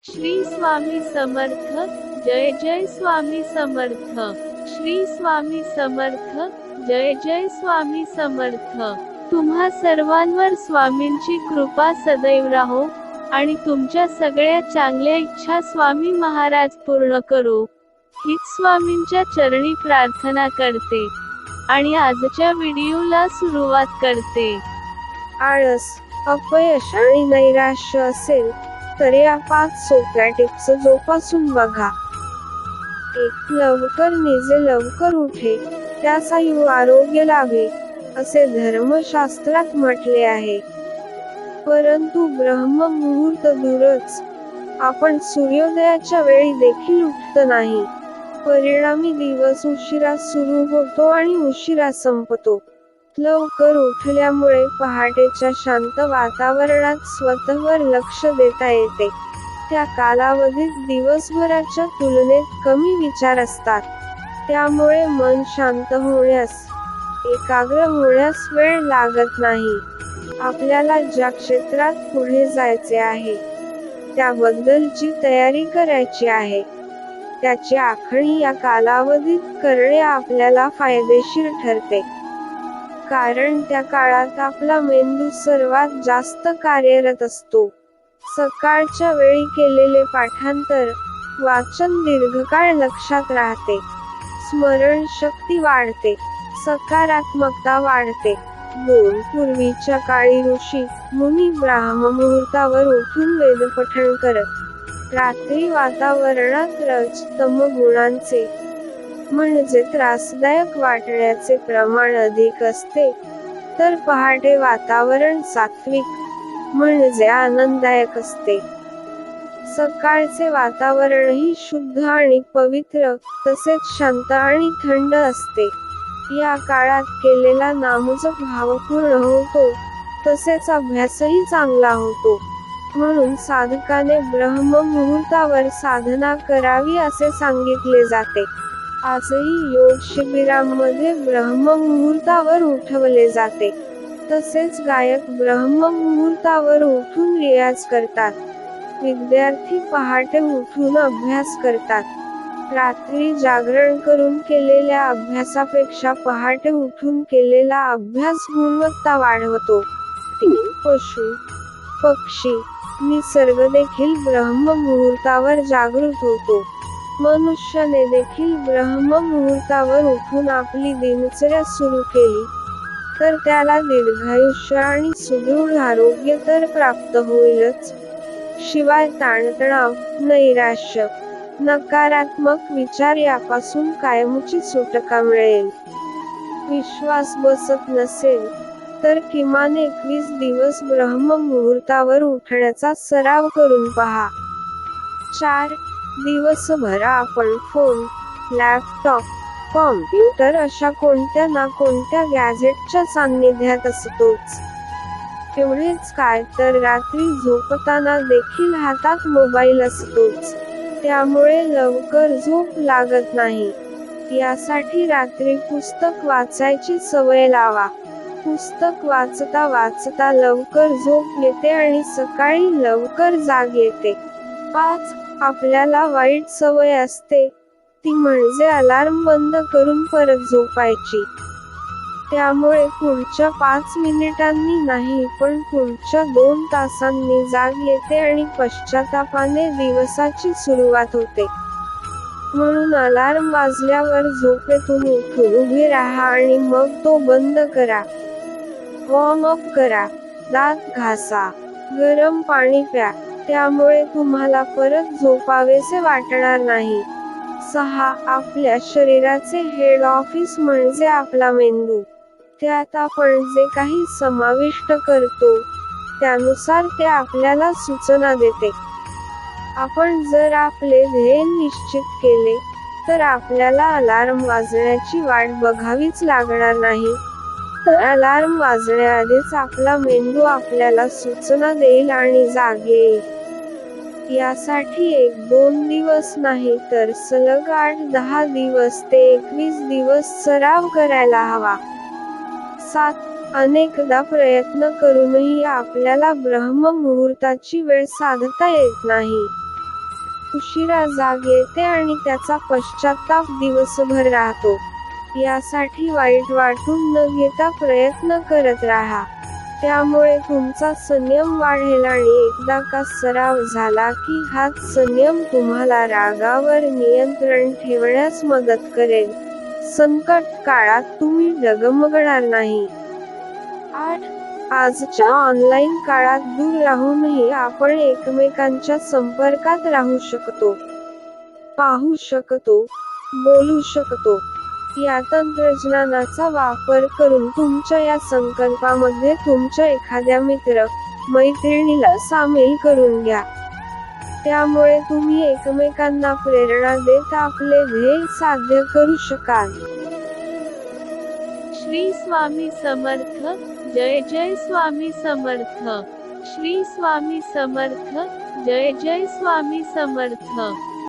श्री स्वामी समर्थ. जय जय स्वामी समर्थ. श्री स्वामी समर्थ. जय जय स्वामी समर्थ. तुम्हा सर्वांवर स्वामींची कृपा सदैव राहो आणि तुमच्या सगळ्या चांगल्या इच्छा स्वामी महाराज पूर्ण करो, हीच स्वामींच्या चरणी प्रार्थना करते आणि आजच्या व्हिडिओला सुरुवात करते. आळस, अपयश आणि नैराश्य असेल तर या 5 सोप्या टिप्स जोपासून बघा. 1. लवकर निजे लवकर उठे, त्याचा आरोग्य लाभे, असे धर्मशास्त्रात म्हटले आहे. परंतु ब्रह्म मुहूर्त दूरच, आपण सूर्योदयाच्या वेळी देखील उठत नाही. परिणामी दिवस उशिरा सुरू होतो आणि उशिरा संपतो. लवकर उठल्यामुळे पहाटेच्या शांत वातावरणात स्वतःवर लक्ष देता येते. त्या कालावधीत दिवसभराच्या तुलनेत कमी विचार असतात. त्यामुळे मन शांत होण्यास, एकाग्र होण्यास वेळ लागत नाही. आपल्याला ज्या क्षेत्रात पुढे जायचे आहे, त्याबद्दलची तयारी करायची आहे, त्याची आखणी या कालावधीत करणे आपल्याला फायदेशीर ठरते. कारण त्या काळात आपला मेंदू सर्वात जास्त कार्यरत असतो. सकाळच्या वेळी केलेले पाठांतर, वाचन दीर्घकाळ लक्षात राहते, स्मरणशक्ती वाढते, सकारात्मकता वाढते. 2. पूर्वीच्या काळी ऋषी मुनी ब्राह्ममुहूर्तावर उठून वेदपठण करत. रात्री वातावरणात रज तम गुणांचे म्हणजे त्रासदायक वाटण्याचे प्रमाण अधिक असते, तर पहाटे वातावरण सात्विक म्हणजे आनंददायक असते. सकाळचे वातावरणही शुद्ध आणि पवित्र, तसेच शांत आणि थंड असते. या काळात केलेला नामजप भावपूर्ण होतो, तसेच अभ्यासही चांगला होतो. म्हणून साधकाने ब्रह्म मुहूर्तावर साधना करावी असे सांगितले जाते. आजही योग शिबिरांमध्ये ब्रह्म मुहूर्तावर उठवले जाते. तसेच गायक ब्रह्म मुहूर्तावर उठून रियाज करतात. विद्यार्थी पहाटे उठून अभ्यास करतात. रात्री जागरण करून केलेल्या अभ्यासापेक्षा पहाटे उठून केलेला अभ्यास गुणवत्ता वाढवतो. 3. पशु, पक्षी, निसर्ग देखील ब्रह्म मुहूर्तावर जागृत होतो. मनुष्याने देखील ब्रह्म मुहूर्तावर उठून आपली दिनचर्या सुरू केली तर त्याला दीर्घायुष्य आणि सुदृढ आरोग्य तर प्राप्त होईलच, शिवाय ताणतणाव, नैराश्य, नकारात्मक विचार यापासून कायमची सुटका मिळेल. विश्वास बसत नसेल तर किमान 21 दिवस ब्रह्म मुहूर्तावर उठण्याचा सराव करून पहा. 4. दिवसभर आपण फोन, लॅपटॉप, कॉम्प्युटर अशा कोणत्या ना कोणत्या गॅझेटच्या सान्निध्यात असतोच. एवढेच काय तर रात्री झोपताना देखील हातात मोबाईल असतोच. त्यामुळे लवकर झोप लागत नाही. यासाठी रात्री पुस्तक वाचायची सवय लावा. पुस्तक वाचता वाचता लवकर झोप येते आणि सकाळी लवकर जाग येते. 5. आपल्याला वाईट सवय असते, ती म्हणजे अलार्म बंद करून परत झोपायची. त्यामुळे पुढच्या 5 मिनिटांनी नाही पण पुढच्या 2 तासांनी जाग येते आणि पश्चातापाने दिवसाची सुरुवात होते. म्हणून अलार्म वाजल्यावर झोपेतून उठून उभे राहा आणि मग तो बंद करा. वॉर्म अप करा, दात घासा, गरम पाणी प्या, त्यामुळे तुम्हाला परत झोपावेसे वाटणार नाही. 6. आपल्या शरीराचे हेड ऑफिस म्हणजे आपला मेंदू. त्यात आपण जे काही समाविष्ट करतो, त्यानुसार ते आपल्याला सूचना देते. आपण जर आपले ध्येय निश्चित केले तर आपल्याला अलार्म वाजण्याची वाट बघावीच लागणार नाही, तर अलार्म वाजण्याआधीच आपला मेंदू आपल्याला सूचना देईल आणि जाग येईल. यासाठी 1-2 दिवस नाही तर सलग 8-10 दिवस ते 21 दिवस सराव करायला हवा. 7. अनेकदा प्रयत्न करूनही आपल्याला ब्रह्म मुहूर्ताची वेळ साधता येत नाही. उशिरा जाग येते आणि त्याचा पश्चात्ताप दिवसभर राहतो. यासाठी वाईट वाटून न घेता प्रयत्न करत राहा. त्यामुळे तुमचा संयम वाढेल आणि एकदा का सराव झाला की हाच संयम तुम्हाला रागावर नियंत्रण ठेवण्यास मदत करेल. संकट काळात तुम्ही डगमगणार नाही. 8. आजच्या ऑनलाईन काळात दूर राहूनही आपण एकमेकांच्या संपर्कात राहू शकतो, पाहू शकतो, बोलू शकतो. या तंत्रज्ञानाचा वापर करून तुमच्या या संकल्पामध्ये तुमच्या एखाद्या मित्र, मैत्रिणीला सामील करून घ्या. त्यामुळे तुम्ही एकमेकांना प्रेरणा देत आपले ध्येय साध्य करू शकाल. श्री स्वामी समर्थ. जय जय स्वामी समर्थ. श्री स्वामी समर्थ. जय जय स्वामी समर्थ.